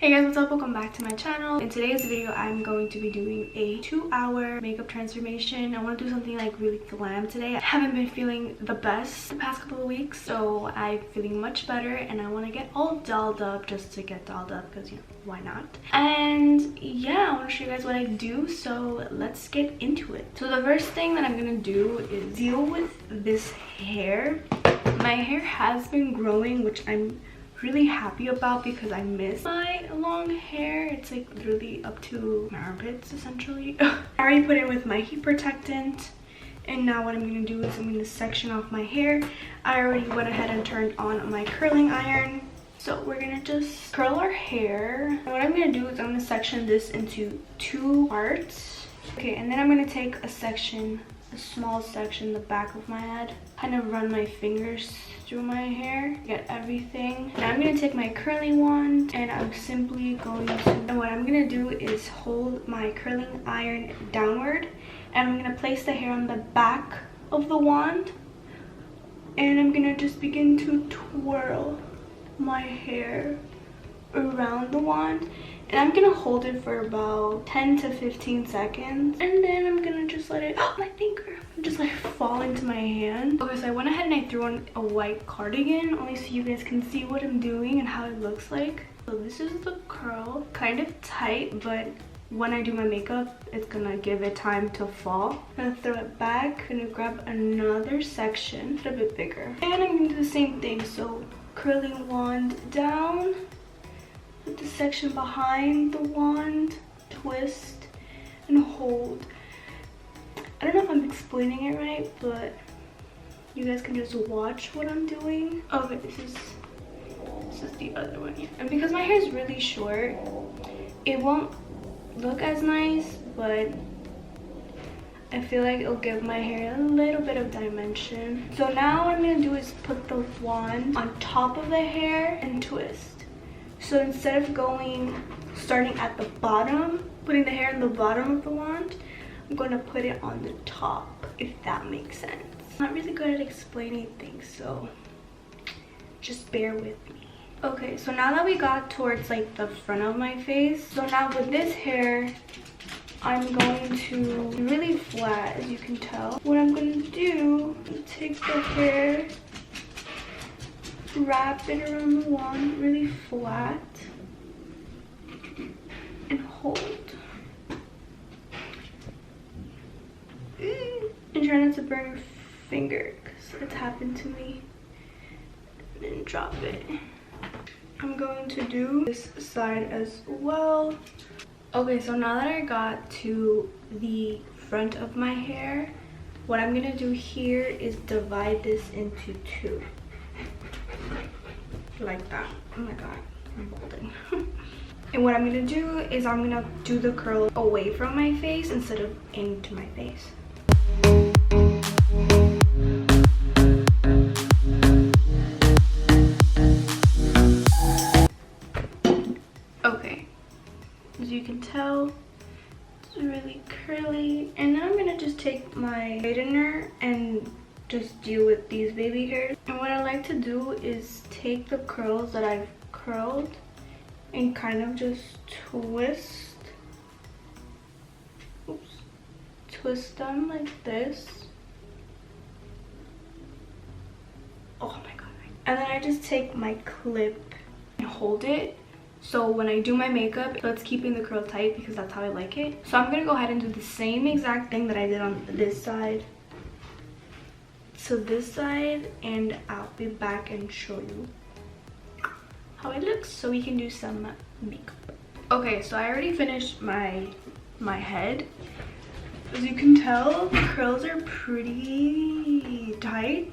Hey guys, what's up? Welcome back to my channel. In today's video, I'm going to be doing a 2-hour makeup transformation. I want to do something like really glam today. I haven't been feeling the best the past couple of weeks, so I'm feeling much better and I want to get all dolled up just to get dolled up because, you know, why not? And yeah, I want to show you guys what I do, so let's get into it. So the first thing that I'm going to do is deal with this hair. My hair has been growing, which I'm really happy about because I miss my long hair. It's like literally up to my armpits essentially. I already put in with my heat protectant, and now what I'm going to do is I'm going to section off my hair. I already went ahead and turned on my curling iron, so we're going to just curl our hair. And what I'm going to do is I'm going to section this into 2 parts. Okay, and then I'm going to take a small section, the back of my head, kind of run my fingers through my hair, get everything. And I'm going to take my curling wand and I'm simply going to, and what I'm going to do is hold my curling iron downward and I'm going to place the hair on the back of the wand and I'm going to just begin to twirl my hair around the wand. And I'm gonna hold it for about 10 to 15 seconds. And then I'm gonna just let it, oh my finger, just let it fall into my hand. Okay, so I went ahead and I threw on a white cardigan, only so you guys can see what I'm doing and how it looks like. So this is the curl, kind of tight, but when I do my makeup, it's gonna give it time to fall. I'm gonna throw it back, gonna grab another section, a bit bigger. And I'm gonna do the same thing, so curling wand down, put the section behind the wand, twist and hold. I don't know if I'm explaining it right, but you guys can just watch what I'm doing. Okay, this is the other one here. And because my hair is really short, it won't look as nice, but I feel like it'll give my hair a little bit of dimension. So now what I'm gonna do is put the wand on top of the hair and twist. So instead of starting at the bottom, putting the hair in the bottom of the wand, I'm going to put it on the top, if that makes sense. I'm not really good at explaining things, so just bear with me. Okay, so now that we got towards like the front of my face, so now with this hair, I'm going to really flat, as you can tell. What I'm going to do is take the hair, wrap it around the wand really flat and hold. And try not to burn your finger because it's happened to me. And then drop it. I'm going to do this side as well. Okay, so now that I got to the front of my hair, what I'm gonna do here is divide this into 2. Like that. Oh my god, I'm holding. And what I'm gonna do is I'm gonna do the curl away from my face instead of into my face. Okay, as you can tell, it's really curly. And then I'm gonna just take my straightener and just deal with these baby hairs. And what I like to do is take the curls that I've curled and kind of just twist them like this. Oh my god. And then I just take my clip and hold it, so when I do my makeup, it's keeping the curl tight because that's how I like it. So I'm gonna go ahead and do the same exact thing that I did on this side. So this side, and I'll be back and show you how it looks so we can do some makeup. Okay, so I already finished my head. As you can tell, the curls are pretty tight,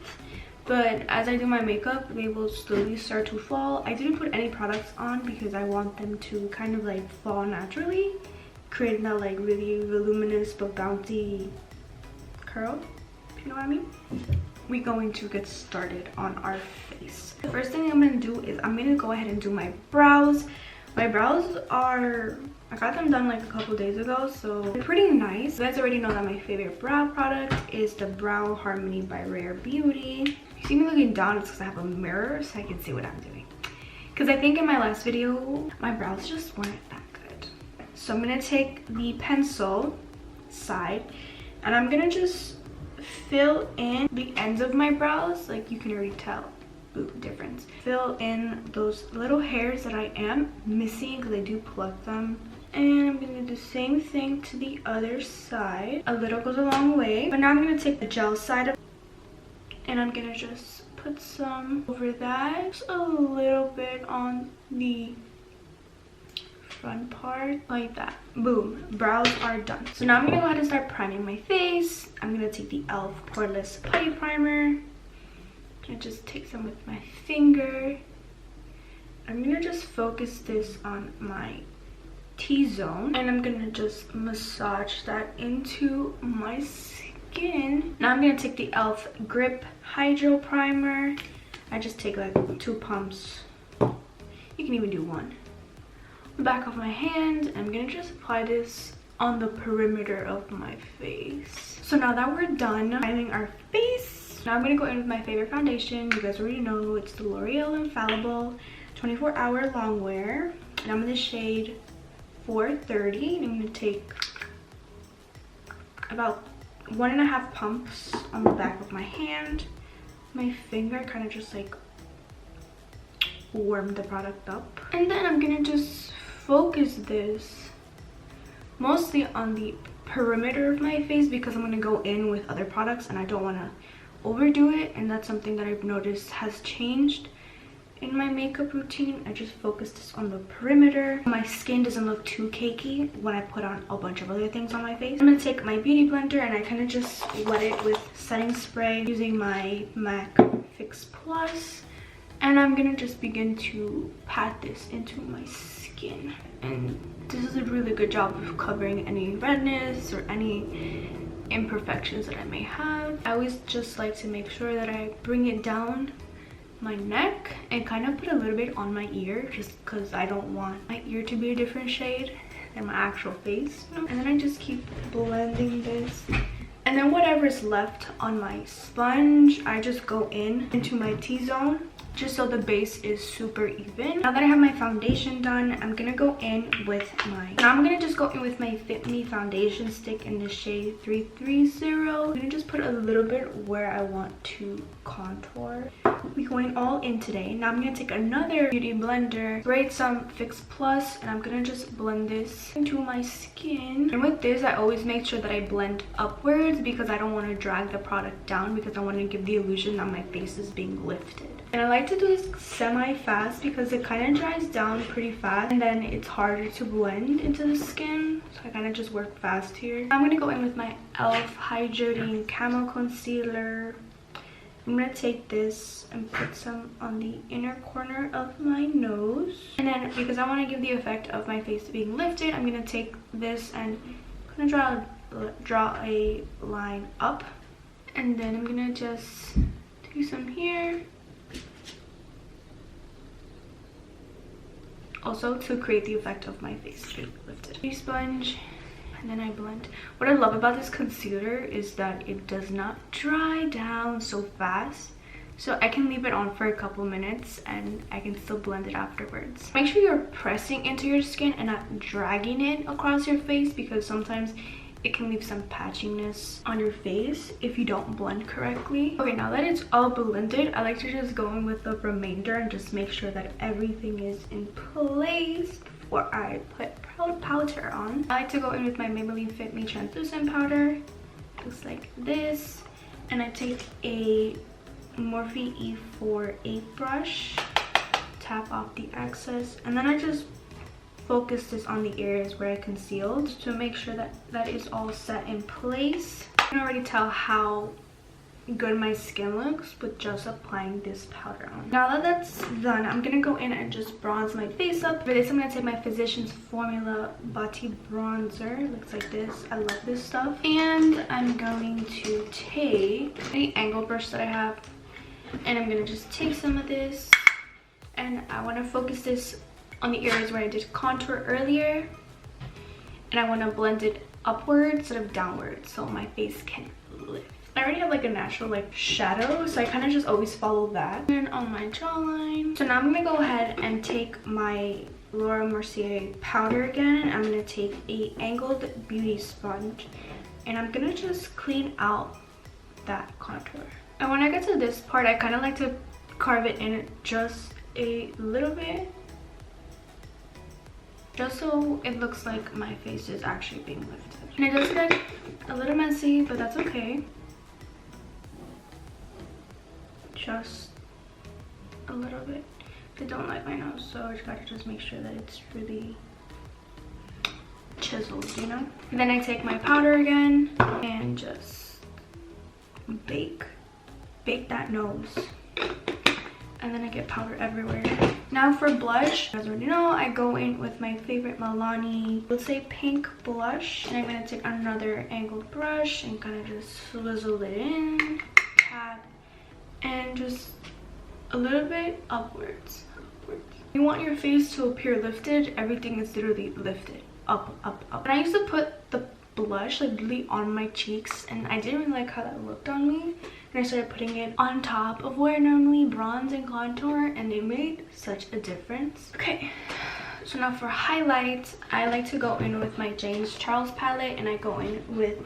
but as I do my makeup, they will slowly start to fall. I didn't put any products on because I want them to kind of like fall naturally, creating that like really voluminous but bouncy curl. You know what I mean? We're going to get started on our face. The first thing I'm going to do is I'm going to go ahead and do my brows. My brows are, I got them done like a couple days ago, so they're pretty nice. You guys already know that my favorite brow product is the Brow Harmony by Rare Beauty. If you see me looking down, it's because I have a mirror so I can see what I'm doing. because I think in my last video my brows just weren't that good. So I'm gonna take the pencil side and I'm gonna just fill in the ends of my brows. Like you can already tell the difference. Fill in those little hairs that I am missing because I do pluck them. And I'm gonna do the same thing to the other side. A little goes a long way. But now I'm gonna take the gel side of and I'm gonna just put some over that. Just a little bit on the front part, like that. Boom, brows are done. So now I'm gonna go ahead and start priming my face. I'm gonna take the e.l.f. Poreless Putty Primer. I just take some with my finger. I'm gonna just focus this on my T-zone and I'm gonna just massage that into my skin. Now I'm gonna take the e.l.f. Grip Hydro Primer. I just take like 2 pumps. You can even do 1. The back of my hand. I'm gonna just apply this on the perimeter of my face. So now that we're done priming our face, now I'm gonna go in with my favorite foundation. You guys already know it's the L'Oreal Infallible 24-Hour Longwear. And I'm in the shade 430. I'm gonna take about 1.5 pumps on the back of my hand. My finger kind of just like warm the product up. And then I'm gonna just focus this mostly on the perimeter of my face because I'm gonna go in with other products and I don't wanna overdo it, and that's something that I've noticed has changed in my makeup routine. I just focus this on the perimeter. My skin doesn't look too cakey when I put on a bunch of other things on my face. I'm gonna take my beauty blender and I kind of just wet it with setting spray using my MAC Fix Plus, and I'm gonna just begin to pat this into my skin. And this is a really good job of covering any redness or any imperfections that I may have. I always just like to make sure that I bring it down my neck and kind of put a little bit on my ear, just because I don't want my ear to be a different shade than my actual face. And then I just keep blending this, and then whatever's left on my sponge I just go into my T-zone just so the base is super even. Now that I have my foundation done, I'm gonna go in with my Fit Me foundation stick in the shade 330. I'm gonna just put a little bit where I want to contour. We're going all in today. Now I'm gonna take another beauty blender, grate some Fix Plus, and I'm gonna just blend this into my skin. And with this, I always make sure that I blend upwards because I don't want to drag the product down, because I want to give the illusion that my face is being lifted. And I like to do this semi-fast because it kind of dries down pretty fast and then it's harder to blend into the skin. So I kind of just work fast here. I'm going to go in with my e.l.f. Hydrating Camo Concealer. I'm going to take this and put some on the inner corner of my nose. And then because I want to give the effect of my face being lifted, I'm going to take this and I'm going to draw a line up. And then I'm going to just do some here. Also to create the effect of my face being lifted. Beauty sponge, and then I blend. What I love about this concealer is that it does not dry down so fast, so I can leave it on for a couple minutes and I can still blend it afterwards. Make sure you're pressing into your skin and not dragging it across your face, because sometimes it can leave some patchiness on your face if you don't blend correctly. Okay, now that it's all blended, I like to just go in with the remainder and just make sure that everything is in place before I put powder on. I like to go in with my Maybelline Fit Me translucent powder, just like this, and I take a Morphe E4 brush, tap off the excess, and then I just focus this on the areas where I concealed to make sure that that is all set in place. I can already tell how good my skin looks with just applying this powder on. Now that that's done, I'm gonna go in and just bronze my face up. For this, I'm gonna take my Physicians Formula Body Bronzer. It looks like this. I love this stuff. And I'm going to take any angle brush that I have, and I'm gonna just take some of this, and I want to focus this on the areas where I did contour earlier, and I want to blend it upwards instead of downwards so my face can lift. I already have like a natural like shadow, so I kind of just always follow that. And on my jawline. So now I'm gonna go ahead and take my Laura Mercier powder again. I'm gonna take a angled beauty sponge and I'm gonna just clean out that contour. And when I get to this part, I kind of like to carve it in just a little bit, just so it looks like my face is actually being lifted. And it does get a little messy, but that's okay. Just a little bit. I don't like my nose, so I just gotta just make sure that it's really chiseled, you know? And then I take my powder again and just bake that nose. And then I get powder everywhere. Now for blush, you guys already know, I go in with my favorite Milani, let's say pink blush. And I'm gonna take another angled brush and kind of just swizzle it in, tap, and just a little bit upwards. You want your face to appear lifted, everything is literally lifted. Up, up, up. And I used to put the blush like really on my cheeks and I didn't really like how that looked on me. And I started putting it on top of where I normally bronze and contour, and it made such a difference. Okay, so now for highlights, I like to go in with my James Charles palette, and I go in with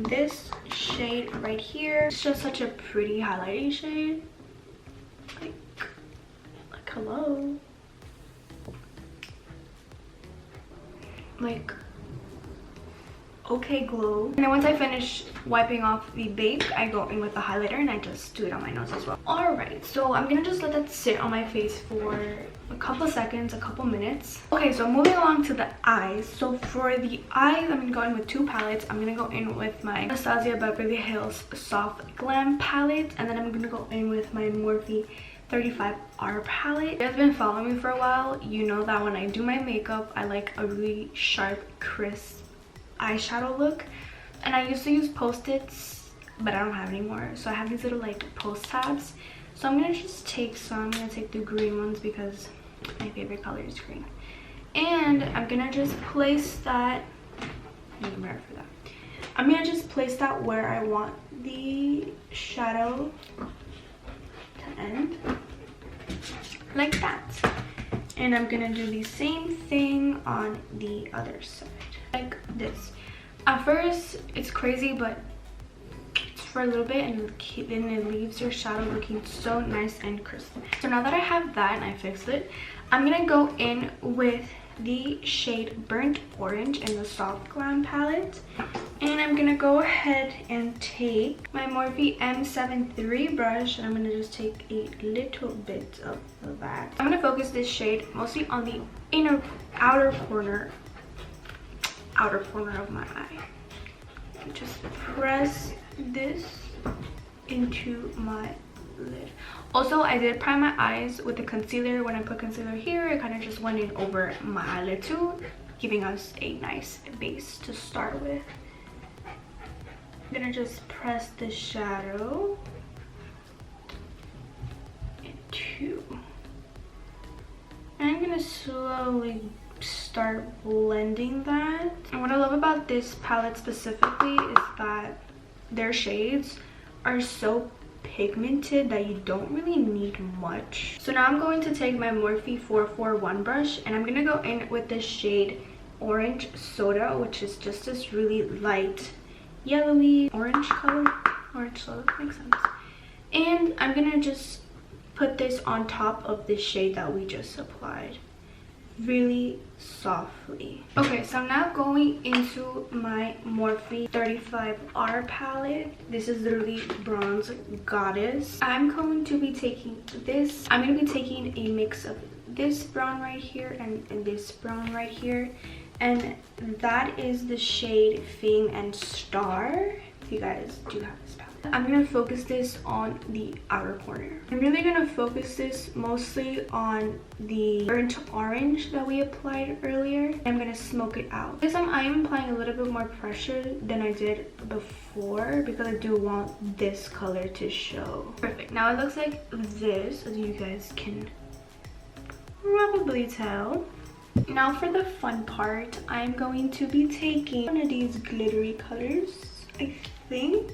this shade right here. It's just such a pretty highlighting shade. Like hello. Like okay glow. And then once I finish wiping off the bake, I go in with the highlighter and I just do it on my nose as well. Alright, so I'm gonna just let that sit on my face for a couple seconds, a couple minutes. Okay, so moving along to the eyes. So for the eyes, I'm gonna go in with two palettes. I'm gonna go in with my Anastasia Beverly Hills Soft Glam palette, and then I'm gonna go in with my Morphe 35R palette. If you guys have been following me for a while, you know that when I do my makeup, I like a really sharp, crisp eyeshadow look. And I used to use post-its, but I don't have anymore. So I have these little like post tabs. So I'm gonna just take some. I'm gonna take the green ones because my favorite color is green. And I'm gonna just place that, I need a mirror for that. I'm gonna just place that where I want the shadow to end, like that. And I'm gonna do the same thing on the other side, like this. At first it's crazy, but it's for a little bit and then it leaves your shadow looking so nice and crisp. So now that I have that and I fixed it, I'm gonna go in with the shade Burnt Orange in the Soft Glam palette, and I'm gonna go ahead and take my Morphe M73 brush, and I'm gonna just take a little bit of that. I'm gonna focus this shade mostly on the outer corner of my eye. Just press this into my lid. Also, I did prime my eyes with the concealer. When I put concealer here, it kind of just went in over my eyelid too, giving us a nice base to start with. I'm gonna just press the shadow into, and I'm gonna slowly start blending that. And what I love about this palette specifically is that their shades are so pigmented that you don't really need much. So now I'm going to take my Morphe 441 brush, and I'm gonna go in with the shade Orange Soda, which is just this really light yellowy orange color. Orange soda, makes sense. And I'm gonna just put this on top of the shade that we just applied, really softly. Okay, so I'm now going into my Morphe 35R palette. This is literally Bronze Goddess. I'm going to be taking this. I'm going to be taking a mix of this brown right here and this brown right here, and that is the shade Fame and Star. If you guys do have this palette, I'm gonna focus this on the outer corner. I'm really gonna focus this mostly on the burnt orange that we applied earlier. I'm gonna smoke it out. This time I am applying a little bit more pressure than I did before because I do want this color to show. Perfect. Now it looks like this, as you guys can probably tell. Now for the fun part, I'm going to be taking one of these glittery colors. I think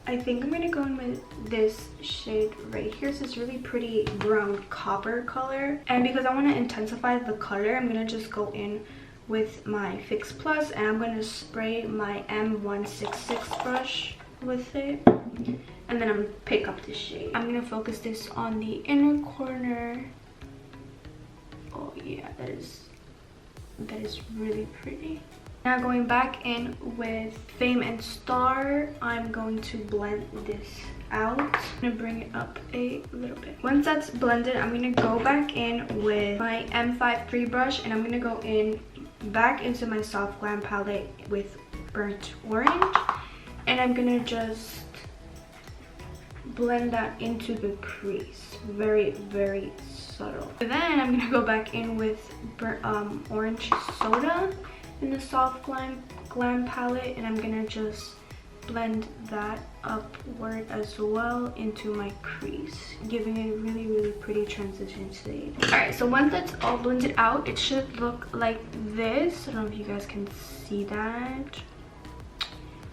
I think I'm gonna go in with this shade right here. So it's really pretty brown copper color, and because I want to intensify the color, I'm gonna just go in with my Fix Plus, and I'm gonna spray my M166 brush with it, and then I'm gonna pick up this shade. I'm gonna focus this on the inner corner. Oh yeah, that is really pretty. Now going back in with Fame and Star, I'm going to blend this out. I'm gonna bring it up a little bit. Once that's blended, I'm gonna go back in with my M53 brush, and I'm gonna go in back into my Soft Glam palette with Burnt Orange, and I'm gonna just blend that into the crease. Very, very subtle. Then I'm gonna go back in with Orange Soda in the Soft Glam palette, and I'm gonna just blend that upward as well into my crease, giving it a really, really pretty transition shade. Alright, so once that's all blended out, it should look like this. I don't know if you guys can see that.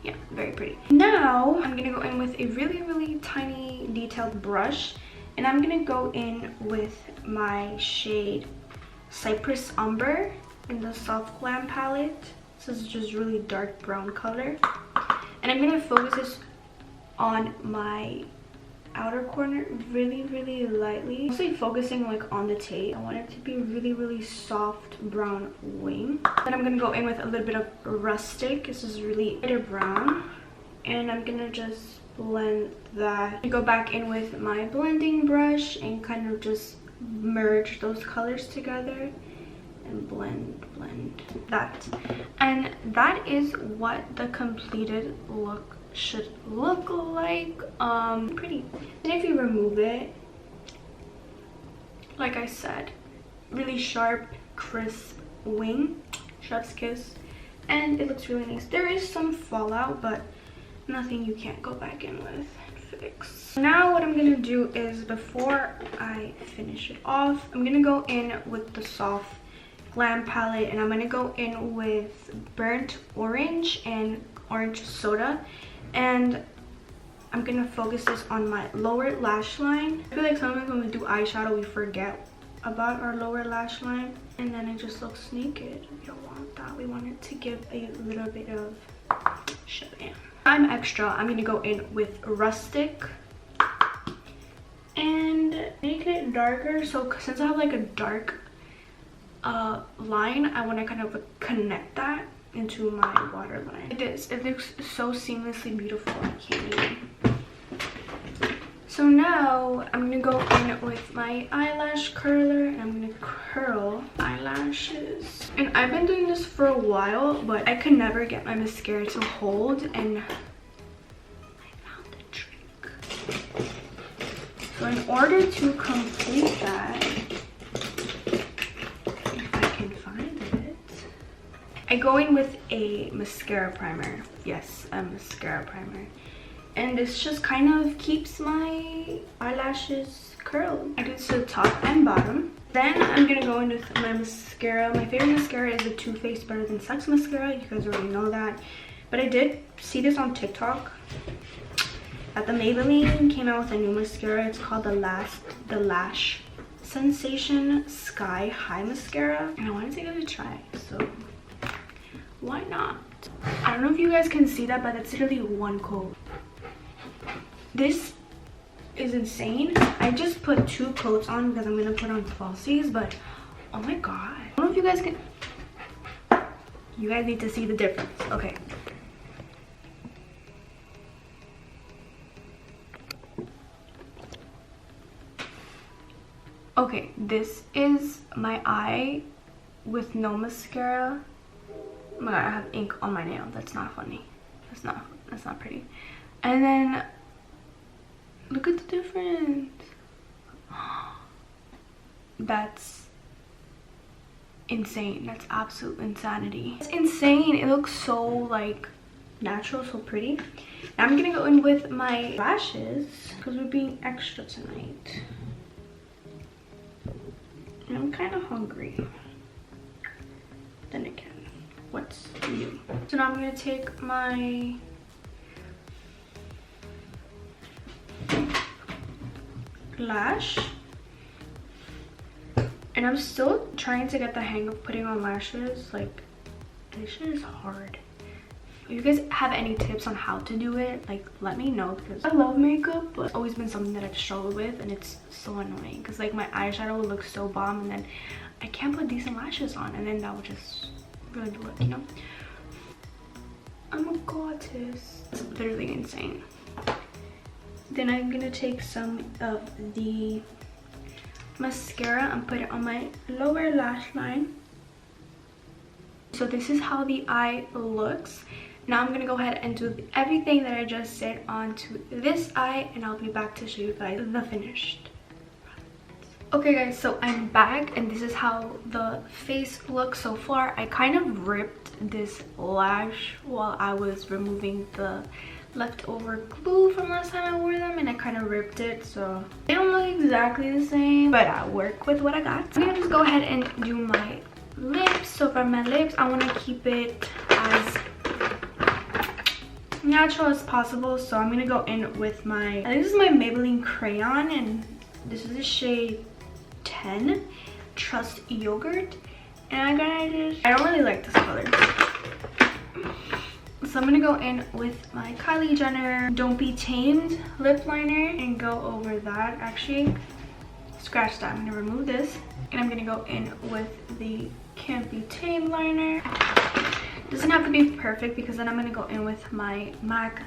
Yeah, very pretty. Now I'm gonna go in with a really, really tiny detailed brush, and I'm gonna go in with my shade Cypress Umber in the Soft Glam palette. This is just really dark brown color, and I'm gonna focus this on my outer corner really, really lightly, mostly focusing like on the tape. I want it to be really, really soft brown wing. Then I'm gonna go in with a little bit of Rustic. This is really bitter brown, and I'm gonna just blend that. I go back in with my blending brush and kind of just merge those colors together and blend that. And that is what the completed look should look like. Pretty. And if you remove it, like I said, really sharp, crisp wing, chef's kiss, and it looks really nice. There is some fallout, but nothing you can't go back in with and fix. Now what I'm gonna do is, before I finish it off, I'm gonna go in with the Soft Glam palette, and I'm gonna go in with Burnt Orange and Orange Soda, and I'm gonna focus this on my lower lash line. I feel like sometimes when we do eyeshadow, we forget about our lower lash line, and then it just looks naked. We don't want that. We want it to give a little bit of shine. I'm extra. I'm gonna go in with Rustic and make it darker. So since I have like a dark line, I want to kind of connect that into my waterline. It looks so seamlessly beautiful. I can't even. So now I'm gonna go in with my eyelash curler, and I'm gonna curl eyelashes. And I've been doing this for a while, but I could never get my mascara to hold, and I found a trick. So in order to complete that, I go in with a mascara primer. Yes, a mascara primer. And this just kind of keeps my eyelashes curled. I do this to the top and bottom. Then I'm gonna go in with my mascara. My favorite mascara is the Too Faced Better Than Sex mascara. You guys already know that. But I did see this on TikTok, that the Maybelline came out with a new mascara. It's called the Lash Sensation Sky High Mascara. And I wanted to give it a try, so why not? I don't know if you guys can see that, but that's literally one coat. This is insane. I just put 2 coats on because I'm gonna put on falsies, but oh my god. I don't know if you guys can. You guys need to see the difference. Okay. Okay, this is my eye with no mascara. Oh my god, I have ink on my nail. That's not funny. That's not pretty. And then look at the difference. That's insane. That's absolute insanity. It's insane. It looks so like natural, so pretty. Now I'm gonna go in with my lashes because we're being extra tonight. And I'm kind of hungry. Then again, what's new? So now I'm gonna take my lash. And I'm still trying to get the hang of putting on lashes. Like, this shit is hard. If you guys have any tips on how to do it, like, let me know, because I love makeup, but it's always been something that I've struggled with, and it's so annoying because like my eyeshadow would look so bomb and then I can't put decent lashes on, and then that would just really do it, you know? I'm a goddess. It's literally insane. Then I'm gonna take some of the mascara and put it on my lower lash line. So this is how the eye looks. Now I'm gonna go ahead and do everything that I just did onto this eye, and I'll be back to show you guys the finished. Okay guys, so I'm back, and this is how the face looks so far. I kind of ripped this lash while I was removing the leftover glue from last time I wore them, and I kind of ripped it, so they don't look exactly the same, but I work with what I got. I'm gonna just go ahead and do my lips. So for my lips, I want to keep it as natural as possible, so I'm gonna go in with my, this is my Maybelline crayon, and this is the shade 10, Trust Yogurt, and I don't really like this color. So I'm gonna go in with my Kylie Jenner Don't Be Tamed lip liner and go over that. Actually, scratch that. I'm gonna remove this, and I'm gonna go in with the Can't Be Tamed liner. Doesn't have to be perfect, because then I'm gonna go in with my MAC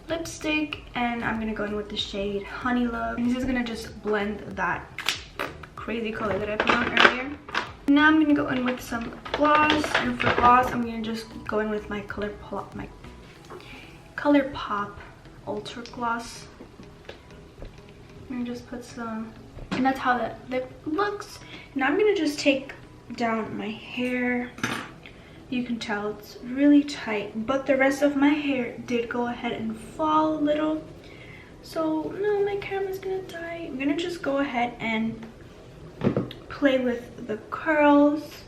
lipstick, and I'm gonna go in with the shade Honey Love, and this is gonna just blend that crazy color that I put on earlier. Now I'm gonna go in with some gloss, and for gloss I'm gonna just go in with my ColourPop Ultra Gloss. I'm gonna just put some, and that's how that lip looks. Now I'm gonna just take down my hair. You can tell it's really tight, but the rest of my hair did go ahead and fall a little. So no, my camera's gonna die. I'm gonna just go ahead and play with the curls.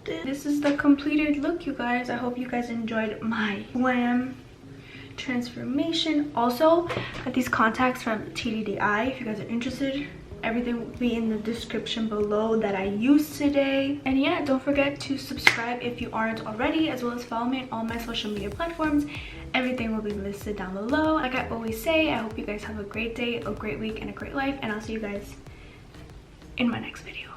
This is the completed look, you guys. I hope you guys enjoyed my glam transformation. Also, I got these contacts from TDDI if you guys are interested. Everything will be in the description below that I used today. And yeah, don't forget to subscribe if you aren't already, as well as follow me on all my social media platforms. Everything will be listed down below. Like I always say, I hope you guys have a great day, a great week, and a great life, and I'll see you guys in my next video.